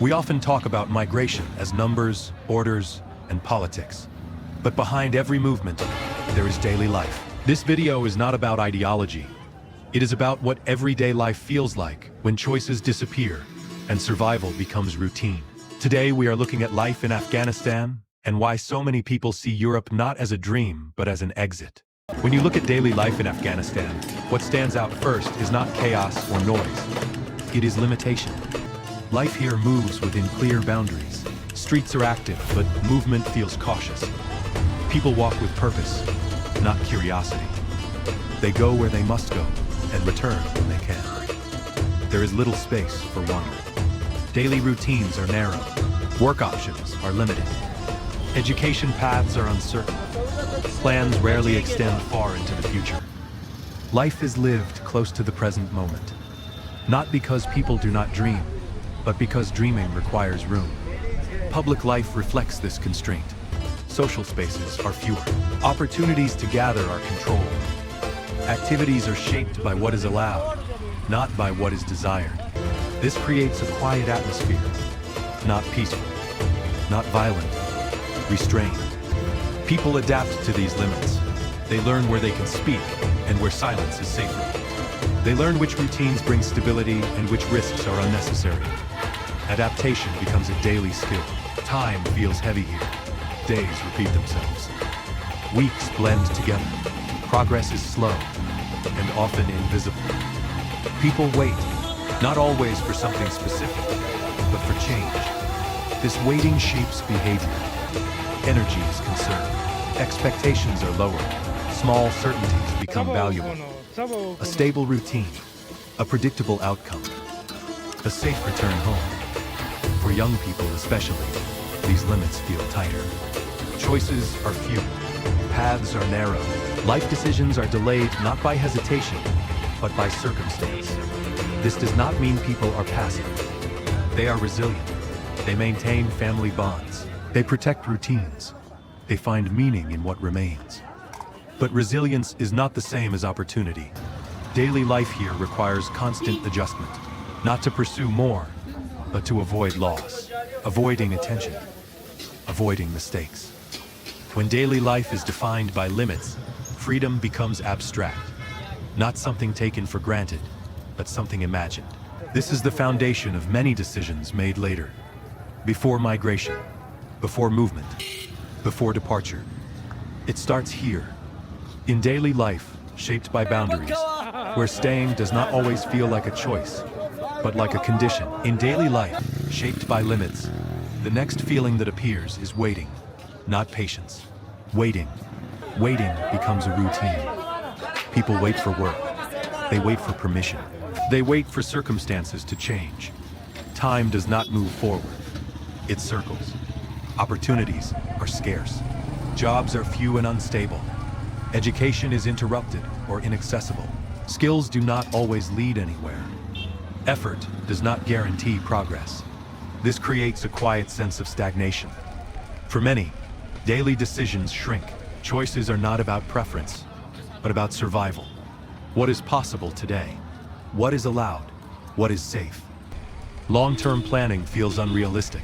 We often talk about migration as numbers, orders, and politics. But behind every movement, there is daily life. This video is not about ideology. It is about what everyday life feels like when choices disappear and survival becomes routine. Today we are looking at life in Afghanistan and why so many people see Europe not as a dream but as an exit. When you look at daily life in Afghanistan, what stands out first is not chaos or noise. It is limitation. Life here moves within clear boundaries. Streets are active, but movement feels cautious. People walk with purpose, not curiosity. They go where they must go and return when they can. There is little space for wandering. Daily routines are narrow. Work options are limited. Education paths are uncertain. Plans rarely extend far into the future. Life is lived close to the present moment. Not because people do not dream, but because dreaming requires room. Public life reflects this constraint. Social spaces are fewer. Opportunities to gather are controlled. Activities are shaped by what is allowed, not by what is desired. This creates a quiet atmosphere, not peaceful, not violent, restrained. People adapt to these limits. They learn where they can speak and where silence is safer. They learn which routines bring stability and which risks are unnecessary. Adaptation becomes a daily skill. Time feels heavy here. Days repeat themselves. Weeks blend together. Progress is slow and often invisible. People wait, not always for something specific, but for change. This waiting shapes behavior. Energy is conserved. Expectations are lowered. Small certainties become valuable. A stable routine, a predictable outcome, a safe return home. For young people especially, these limits feel tighter. Choices are few. Paths are narrow. Life decisions are delayed not by hesitation, but by circumstance. This does not mean people are passive. They are resilient. They maintain family bonds. They protect routines. They find meaning in what remains. But resilience is not the same as opportunity. Daily life here requires constant adjustment, not to pursue more, but to avoid loss, avoiding attention, avoiding mistakes. When daily life is defined by limits, freedom becomes abstract, not something taken for granted, but something imagined. This is the foundation of many decisions made later, before migration, before movement, before departure. It starts here, in daily life, shaped by boundaries, where staying does not always feel like a choice, but like a condition. In daily life, shaped by limits, the next feeling that appears is waiting, not patience. Waiting. Waiting becomes a routine. People wait for work. They wait for permission. They wait for circumstances to change. Time does not move forward. It circles. Opportunities are scarce. Jobs are few and unstable. Education is interrupted or inaccessible. Skills do not always lead anywhere. Effort does not guarantee progress. This creates a quiet sense of stagnation. For many, daily decisions shrink. Choices are not about preference, but about survival. What is possible today? What is allowed? What is safe? Long-term planning feels unrealistic.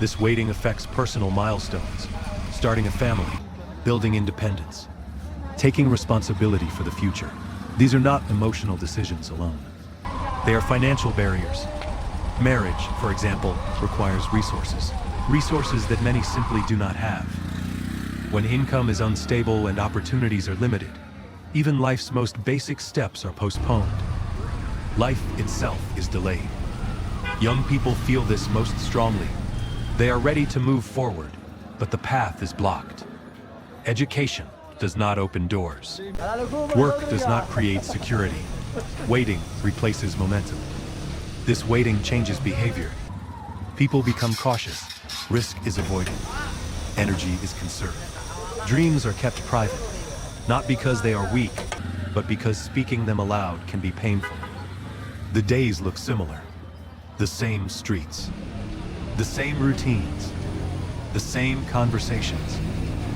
This waiting affects personal milestones, starting a family, building independence, taking responsibility for the future. These are not emotional decisions alone. They are financial barriers. Marriage, for example, requires resources. Resources that many simply do not have. When income is unstable and opportunities are limited, even life's most basic steps are postponed. Life itself is delayed. Young people feel this most strongly. They are ready to move forward, but the path is blocked. Education does not open doors. Work does not create security. Waiting replaces momentum. This waiting changes behavior. People become cautious. Risk is avoided. Energy is conserved. Dreams are kept private, not because they are weak, but because speaking them aloud can be painful. The days look similar. The same streets. The same routines. The same conversations.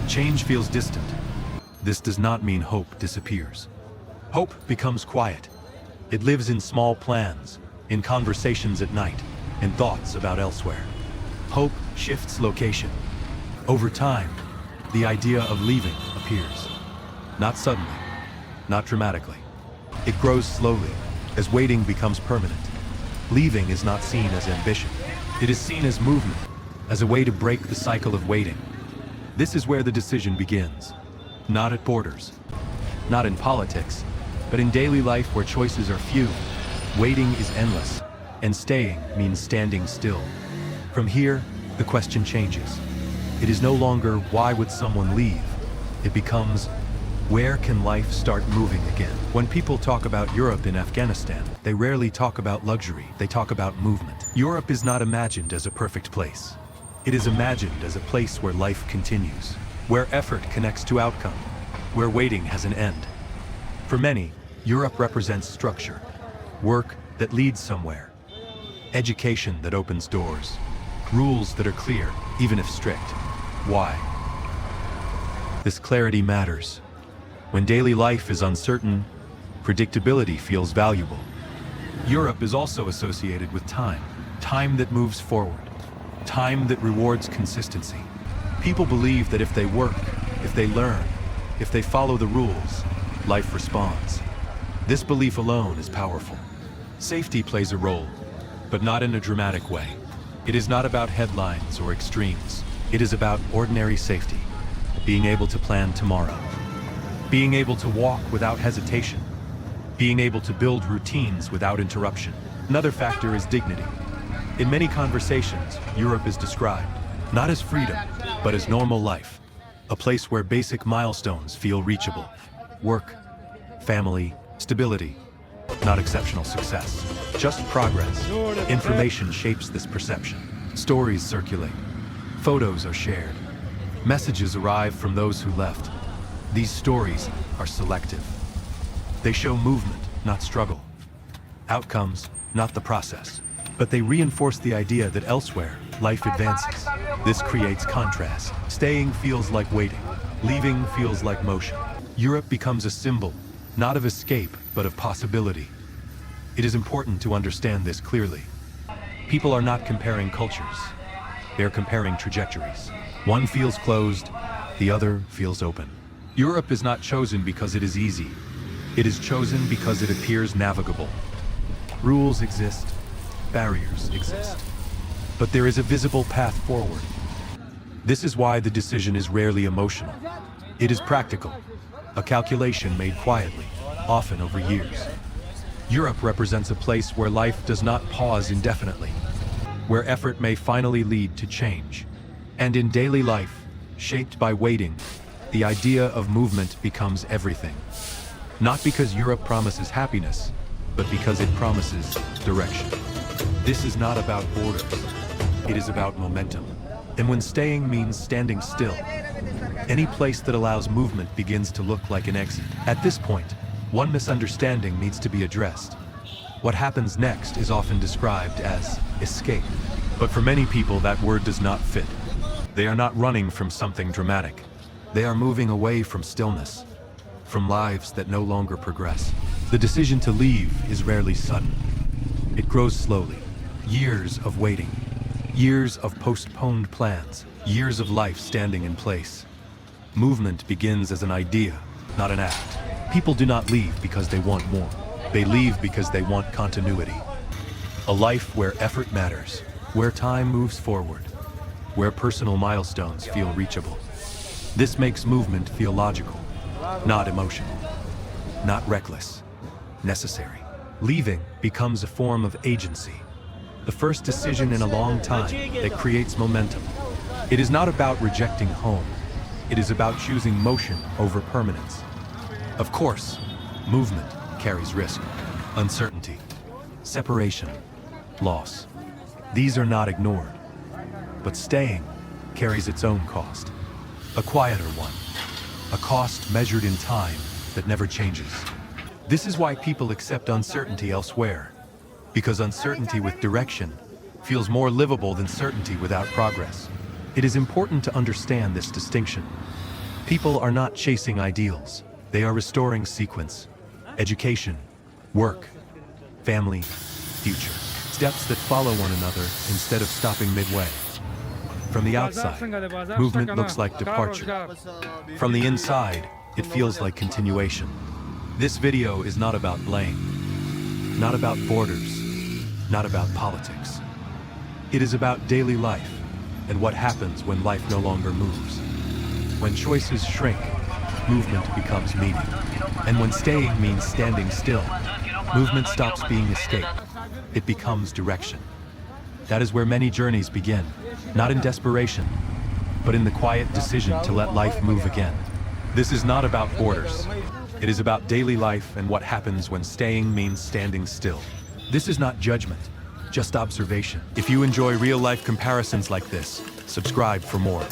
Change feels distant. This does not mean hope disappears. Hope becomes quiet. It lives in small plans, in conversations at night, and thoughts about elsewhere. Hope shifts location. Over time, the idea of leaving appears. Not suddenly, not dramatically. It grows slowly, as waiting becomes permanent. Leaving is not seen as ambition. It is seen as movement, as a way to break the cycle of waiting. This is where the decision begins. Not at borders, not in politics, but in daily life where choices are few. Waiting is endless, and staying means standing still. From here, the question changes. It is no longer, why would someone leave? It becomes, where can life start moving again? When people talk about Europe in Afghanistan, they rarely talk about luxury, they talk about movement. Europe is not imagined as a perfect place. It is imagined as a place where life continues, where effort connects to outcome, where waiting has an end. For many, Europe represents structure, work that leads somewhere, education that opens doors, rules that are clear, even if strict. Why? This clarity matters. When daily life is uncertain, predictability feels valuable. Europe is also associated with time, time that moves forward, time that rewards consistency. People believe that if they work, if they learn, if they follow the rules, life responds. This belief alone is powerful. Safety plays a role, but not in a dramatic way. It is not about headlines or extremes. It is about ordinary safety, being able to plan tomorrow, being able to walk without hesitation, being able to build routines without interruption. Another factor is dignity. In many conversations, Europe is described not as freedom, but as normal life, a place where basic milestones feel reachable. Work, family, stability, not exceptional success, just progress. Information shapes this perception. Stories circulate, photos are shared, messages arrive from those who left. These stories are selective. They show movement, not struggle. Outcomes, not the process. But they reinforce the idea that elsewhere, life advances. This creates contrast. Staying feels like waiting. Leaving feels like motion. Europe becomes a symbol, not of escape, but of possibility. It is important to understand this clearly. People are not comparing cultures. They are comparing trajectories. One feels closed, the other feels open. Europe is not chosen because it is easy. It is chosen because it appears navigable. Rules exist, barriers exist, but there is a visible path forward. This is why the decision is rarely emotional. It is practical, a calculation made quietly, often over years. Europe represents a place where life does not pause indefinitely, where effort may finally lead to change. And in daily life, shaped by waiting, the idea of movement becomes everything. Not because Europe promises happiness, but because it promises direction. This is not about borders. It is about momentum. And when staying means standing still, any place that allows movement begins to look like an exit. At this point, one misunderstanding needs to be addressed. What happens next is often described as escape. But for many people, that word does not fit. They are not running from something dramatic. They are moving away from stillness, from lives that no longer progress. The decision to leave is rarely sudden. It grows slowly. Years of waiting, years of postponed plans, years of life standing in place. Movement begins as an idea, not an act. People do not leave because they want more. They leave because they want continuity. A life where effort matters, where time moves forward, where personal milestones feel reachable. This makes movement feel logical, not emotional, not reckless, necessary. Leaving becomes a form of agency, the first decision in a long time that creates momentum. It is not about rejecting home. It is about choosing motion over permanence. Of course, movement carries risk, uncertainty, separation, loss. These are not ignored, but staying carries its own cost. A quieter one, a cost measured in time that never changes. This is why people accept uncertainty elsewhere, because uncertainty with direction feels more livable than certainty without progress. It is important to understand this distinction. People are not chasing ideals. They are restoring sequence, education, work, family, future. steps that follow one another instead of stopping midway. From the outside, movement looks like departure. From the inside, it feels like continuation. This video is not about blame, not about borders, not about politics. It is about daily life and what happens when life no longer moves. When choices shrink, movement becomes meaning. And when staying means standing still, movement stops being escape. It becomes direction. That is where many journeys begin, not in desperation, but in the quiet decision to let life move again. This is not about borders. It is about daily life and what happens when staying means standing still. This is not judgment, just observation. If you enjoy real-life comparisons like this, subscribe for more.